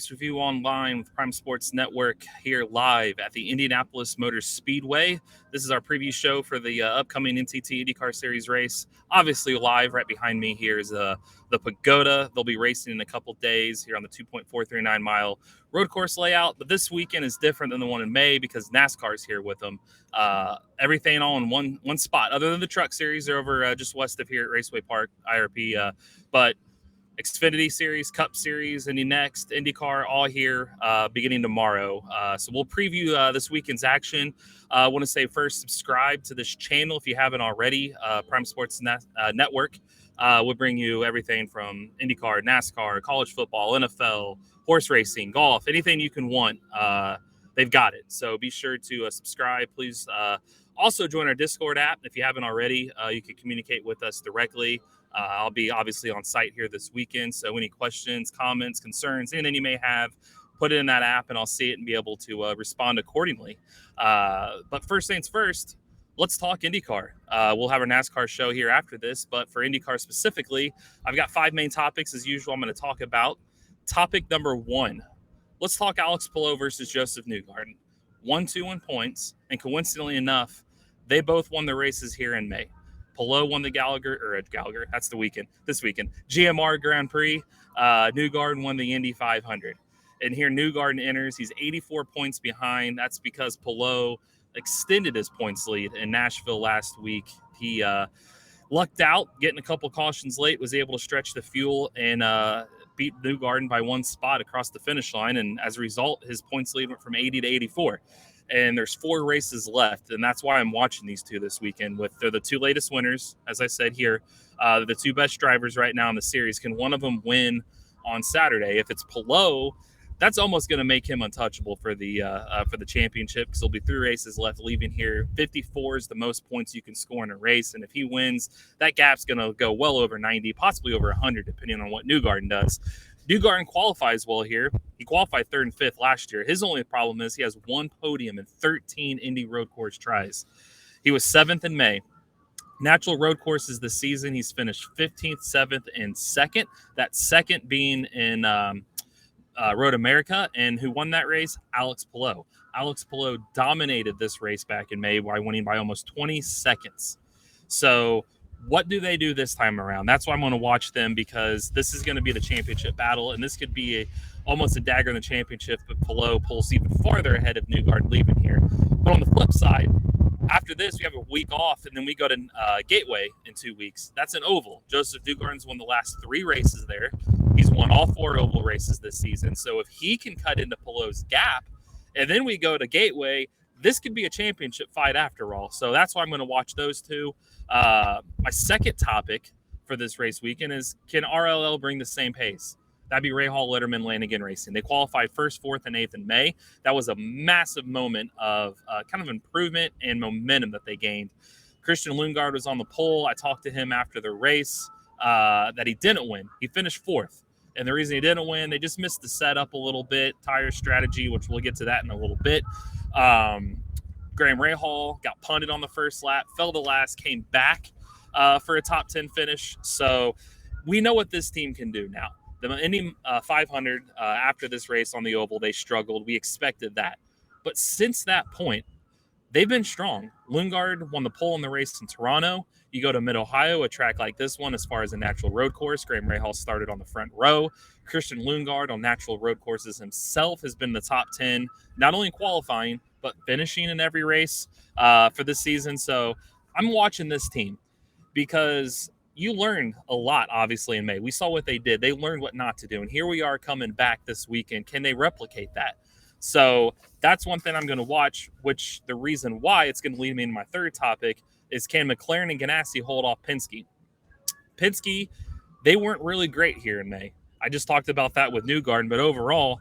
Race Review Online with Prime Sports Network here live at the Indianapolis Motor Speedway. This is our preview show for the upcoming NTT IndyCar Series race. Obviously live right behind me here is the Pagoda. They'll be racing in a couple days here on the 2.439 mile road course layout. But this weekend is different than the one in May because NASCAR is here with them. Everything all in one spot, other than the Truck Series. They're over just west of here at Raceway Park, IRP. But Xfinity Series, Cup Series, Indy Next, IndyCar, all here beginning tomorrow. So we'll preview this weekend's action. I want to say first, subscribe to this channel if you haven't already. Prime Sports Network will bring you everything from IndyCar, NASCAR, college football, NFL, horse racing, golf, anything you can want. They've got it. So be sure to subscribe. Please also join our Discord app. If you haven't already, you can communicate with us directly. I'll be obviously on site here this weekend. So any questions, comments, concerns, anything you may have, put it in that app and I'll see it and be able to respond accordingly. But first things first, let's talk IndyCar. We'll have our NASCAR show here after this, but for IndyCar specifically, I've got 5 main topics as usual I'm going to talk about. Topic number 1, let's talk Alex Palou versus Joseph Newgarden. 1-2 in points, and coincidentally enough, they both won the races here in May. Palou won the Gallagher, that's this weekend, GMR Grand Prix. Newgarden won the Indy 500. And here Newgarden enters. He's 84 points behind. That's because Palou extended his points lead in Nashville last week. He lucked out, getting a couple cautions late, was able to stretch the fuel and beat Newgarden by 1 spot across the finish line. And as a result, his points lead went from 80 to 84. And there's 4 races left, and that's why I'm watching these two this weekend. They're the 2 latest winners, as I said here. The 2 best drivers right now in the series. Can one of them win on Saturday? If it's Palou, that's almost going to make him untouchable for the championship because there'll be 3 races left leaving here. 54 is the most points you can score in a race, and if he wins, that gap's going to go well over 90, possibly over 100, depending on what Newgarden does. Newgarden qualifies well here. He qualified 3rd and 5th last year. His only problem is he has 1 podium in 13 Indy road course tries. He was 7th in May. Natural road courses this season, he's finished 15th, 7th, and 2nd. That 2nd being in Road America. And who won that race? Alex Palou. Alex Palou dominated this race back in May by winning by almost 20 seconds. So what do they do this time around? That's why I'm going to watch them, because this is going to be the championship battle, and this could be almost a dagger in the championship if Palou pulls even farther ahead of Newgarden leaving here. But on the flip side, after this, we have a week off, and then we go to Gateway in 2 weeks. That's an oval. Joseph Newgarden's won the last 3 races there. He's won all 4 oval races this season. So if he can cut into Palou's gap, and then we go to Gateway, this could be a championship fight after all. So that's why I'm going to watch those 2. My second topic for this race weekend is, can RLL bring the same pace? That'd be Rahal, Letterman, Lanigan Racing. They qualified 1st, 4th, and 8th in May. That was a massive moment of kind of improvement and momentum that they gained. Christian Lundgaard was on the pole. I talked to him after the race that he didn't win. He finished 4th. And the reason he didn't win, they just missed the setup a little bit, tire strategy, which we'll get to that in a little bit. Graham Rahal got punted on the first lap, fell to last, came back for a top 10 finish. So we know what this team can do now. The Indy 500, after this race on the oval, they struggled. We expected that. But since that point, they've been strong. Lundgaard won the pole in the race in Toronto. You go to Mid-Ohio, a track like this one, as far as a natural road course, Graham Rahal started on the front row. Christian Lundgaard on natural road courses himself has been in the top 10, not only qualifying, but finishing in every race for this season. So I'm watching this team because you learned a lot, obviously, in May. We saw what they did. They learned what not to do. And here we are coming back this weekend. Can they replicate that? So that's one thing I'm going to watch, which the reason why it's going to lead me into my third topic is, can McLaren and Ganassi hold off Penske? Penske, they weren't really great here in May. I just talked about that with Newgarden, but overall,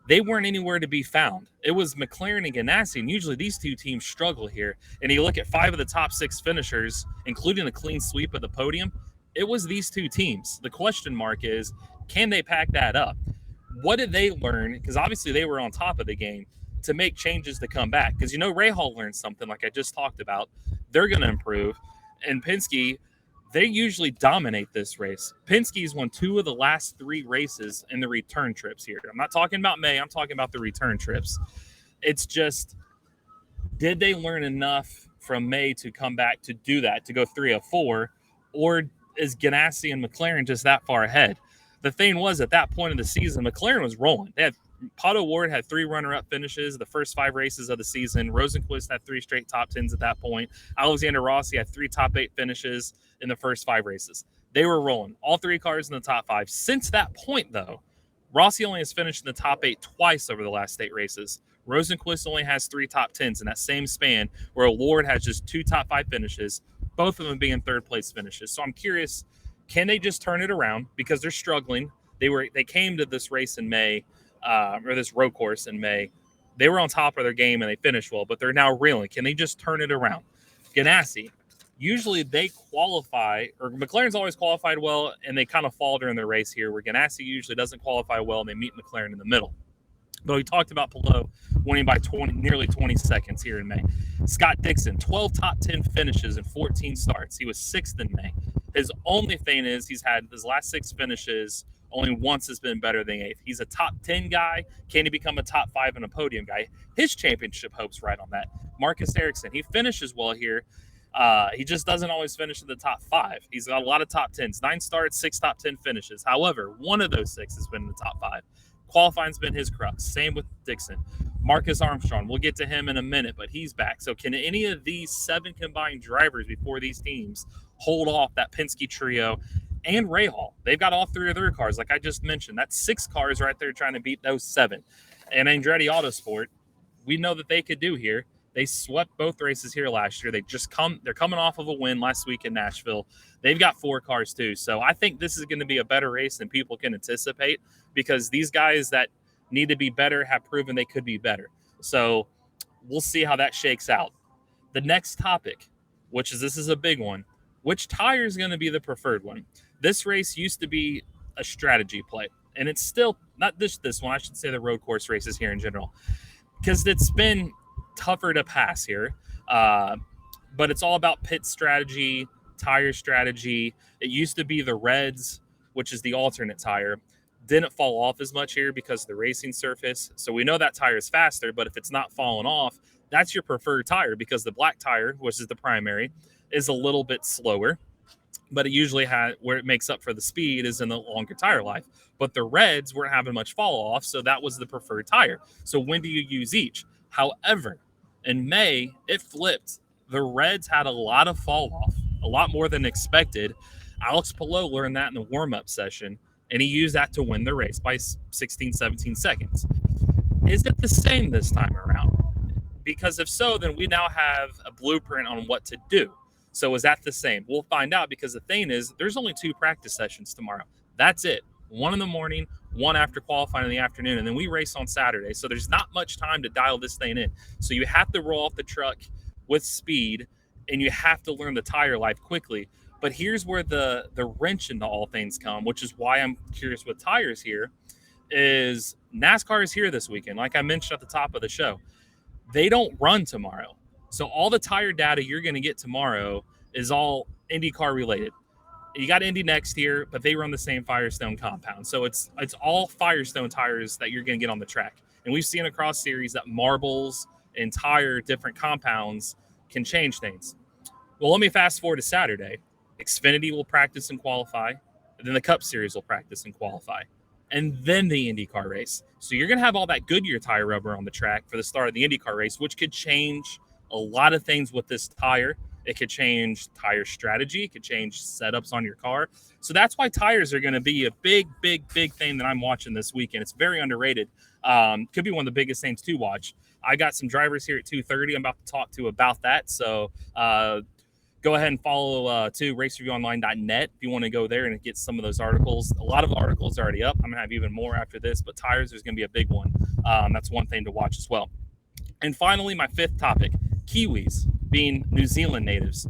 they weren't anywhere to be found. It was McLaren and Ganassi, and usually these two teams struggle here. And you look at 5 of the top 6 finishers, including a clean sweep of the podium, it was these two teams. The question mark is, can they pack that up? What did they learn? Because obviously they were on top of the game to make changes to come back. Because, Rahal learned something like I just talked about. They're going to improve. And Penske, they usually dominate this race. Penske's won 2 of the last 3 races in the return trips here. I'm not talking about May. I'm talking about the return trips. It's just, did they learn enough from May to come back to do that, to go 3 of 4, or is Ganassi and McLaren just that far ahead? The thing was, at that point of the season, McLaren was rolling. They had Pato Ward had 3 runner-up finishes the first 5 races of the season. Rosenqvist had 3 straight top 10s at that point. Alexander Rossi had 3 top 8 finishes in the first 5 races. They were rolling. All 3 cars in the top 5. Since that point, though, Rossi only has finished in the top 8 twice over the last 8 races. Rosenqvist only has 3 top 10s in that same span, where Ward has just 2 top 5 finishes, both of them being third-place finishes. So I'm curious, can they just turn it around? Because they're struggling. They came to this race in May, or this road course in May. They were on top of their game and they finished well, but they're now reeling. Can they just turn it around? Ganassi, usually they qualify, or McLaren's always qualified well, and they kind of fall during the race here, where Ganassi usually doesn't qualify well and they meet McLaren in the middle. But we talked about Palou winning by nearly 20 seconds here in May. Scott Dixon, 12 top 10 finishes and 14 starts. He was 6th in May. His only thing is he's had his last 6 finishes, only once has been better than 8th. He's a top 10 guy. Can he become a top 5 and a podium guy? His championship hope's right on that. Marcus Ericsson, he finishes well here. He just doesn't always finish in the top 5. He's got a lot of top 10s, 9 starts, 6 top 10 finishes. However, one of those 6 has been in the top 5. Qualifying's been his crux. Same with Dixon. Marcus Armstrong, we'll get to him in a minute, but he's back. So can any of these 7 combined drivers before these teams hold off that Penske trio and Rahal? They've got all 3 of their cars, like I just mentioned. That's 6 cars right there trying to beat those 7. And Andretti Autosport, we know that they could do here. They swept both races here last year. They're coming off of a win last week in Nashville. They've got 4 cars too. So I think this is going to be a better race than people can anticipate, because these guys that need to be better have proven they could be better. So we'll see how that shakes out. The next topic, this is a big one. Which tire is going to be the preferred one? This race used to be a strategy play, and it's still not this one. I should say the road course races here in general, because it's been tougher to pass here. But it's all about pit strategy, tire strategy. It used to be the Reds, which is the alternate tire, didn't fall off as much here because of the racing surface. So we know that tire is faster, but if it's not falling off, that's your preferred tire, because the black tire, which is the primary, is a little bit slower, but it usually where it makes up for the speed is in the longer tire life. But the Reds weren't having much fall off, so that was the preferred tire. So when do you use each? However, in May, it flipped. The Reds had a lot of fall off, a lot more than expected. Alex Palou learned that in the warm-up session, and he used that to win the race by 16, 17 seconds. Is it the same this time around? Because if so, then we now have a blueprint on what to do. So is that the same? We'll find out, because the thing is, there's only 2 practice sessions tomorrow. That's it. 1 in the morning, 1 after qualifying in the afternoon, and then we race on Saturday. So there's not much time to dial this thing in. So you have to roll off the truck with speed, and you have to learn the tire life quickly. But here's where the wrench into all things come, which is why I'm curious with tires here, is NASCAR is here this weekend. Like I mentioned at the top of the show, they don't run tomorrow. So all the tire data you're going to get tomorrow is all IndyCar related. You got Indy next year, but they run the same Firestone compound. So it's all Firestone tires that you're going to get on the track. And we've seen across series that marbles and different compounds can change things. Well, let me fast forward to Saturday. Xfinity will practice and qualify. And then the Cup Series will practice and qualify. And then the IndyCar race. So you're going to have all that Goodyear tire rubber on the track for the start of the IndyCar race, which could change a lot of things with this tire. It could change tire strategy. It could change setups on your car. So that's why tires are going to be a big, big, big thing that I'm watching this weekend. It's very underrated. Could be one of the biggest things to watch. I got some drivers here at 2:30 I'm about to talk to about that. So go ahead and follow to racereviewonline.net if you want to go there and get some of those articles. A lot of articles are already up. I'm going to have even more after this, but tires, there's going to be a big one. That's one thing to watch as well. And finally, my 5th topic, Kiwis, being New Zealand natives.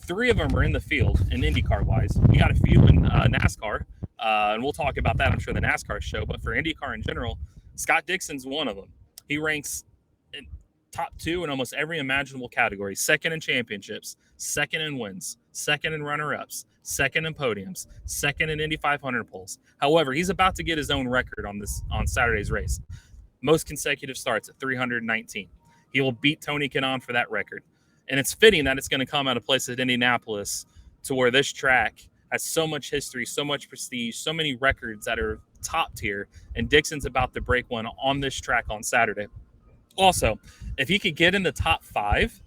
3 of them are in the field in IndyCar-wise. We got a few in NASCAR, and we'll talk about that, I'm sure, the NASCAR show. But for IndyCar in general, Scott Dixon's one of them. He ranks in top 2 in almost every imaginable category. 2nd in championships, 2nd in wins, second in runner-ups, second in podiums, second in Indy 500 poles. However, he's about to get his own record on Saturday's race. Most consecutive starts at 319. He will beat Tony Kanaan for that record. And it's fitting that it's going to come out of place at Indianapolis, to where this track has so much history, so much prestige, so many records that are top tier, and Dixon's about to break one on this track on Saturday. Also, if he could get in the top 5,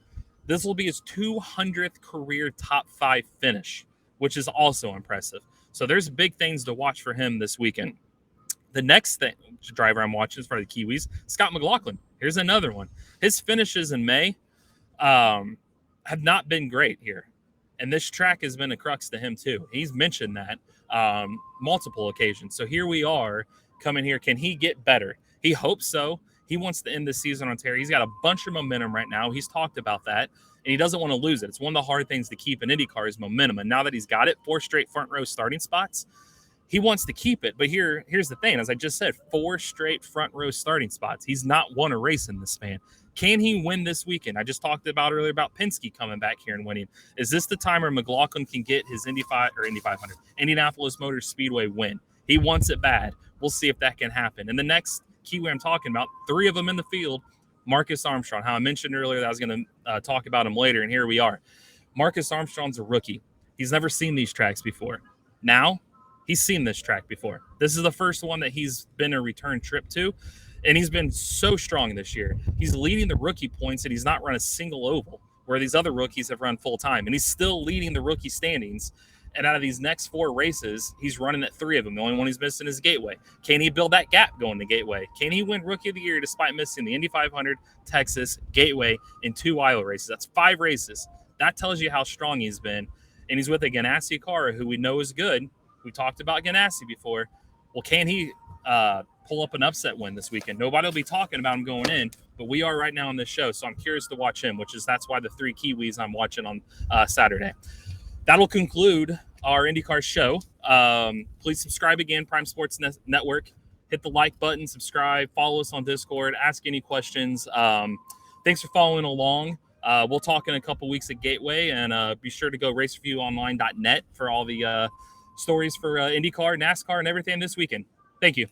this will be his 200th career top 5 finish, which is also impressive. So there's big things to watch for him this weekend. The next driver I'm watching is for the Kiwis, Scott McLaughlin. Here's another one. His finishes in May have not been great here. And this track has been a crux to him too. He's mentioned that multiple occasions. So here we are coming here. Can he get better? He hopes so. He wants to end the season on Terry. He's got a bunch of momentum right now. He's talked about that, and he doesn't want to lose it. It's one of the hard things to keep in IndyCar is momentum. And now that he's got it, 4 straight front row starting spots, he wants to keep it. But here's the thing. As I just said, 4 straight front row starting spots. He's not won a race in this span. Can he win this weekend? I just talked about earlier about Penske coming back here and winning. Is this the time where McLaughlin can get his Indy 500, Indianapolis Motor Speedway win? He wants it bad. We'll see if that can happen. And the next Kiwi I'm talking about, 3 of them in the field, Marcus Armstrong. How I mentioned earlier that I was going to talk about him later, and here we are. Marcus Armstrong's a rookie. He's never seen these tracks before. Now, he's seen this track before. This is the first one that he's been a return trip to. And he's been so strong this year. He's leading the rookie points, and he's not run a single oval, where these other rookies have run full time. And he's still leading the rookie standings. And out of these next 4 races, he's running at 3 of them. The only one he's missing is Gateway. Can he build that gap going to Gateway? Can he win Rookie of the Year despite missing the Indy 500, Texas, Gateway, and 2 Iowa races? That's 5 races. That tells you how strong he's been. And he's with a Ganassi car who we know is good. We talked about Ganassi before. Well, can he pull up an upset win this weekend? Nobody will be talking about him going in, but we are right now on this show, so I'm curious to watch him, that's why the 3 Kiwis I'm watching on Saturday. That'll conclude our IndyCar show. Please subscribe again, Prime Sports Network. Hit the like button, subscribe, follow us on Discord, ask any questions. Thanks for following along. We'll talk in a couple weeks at Gateway, and be sure to go racereviewonline.net for all the stories for IndyCar, NASCAR, and everything this weekend. Thank you.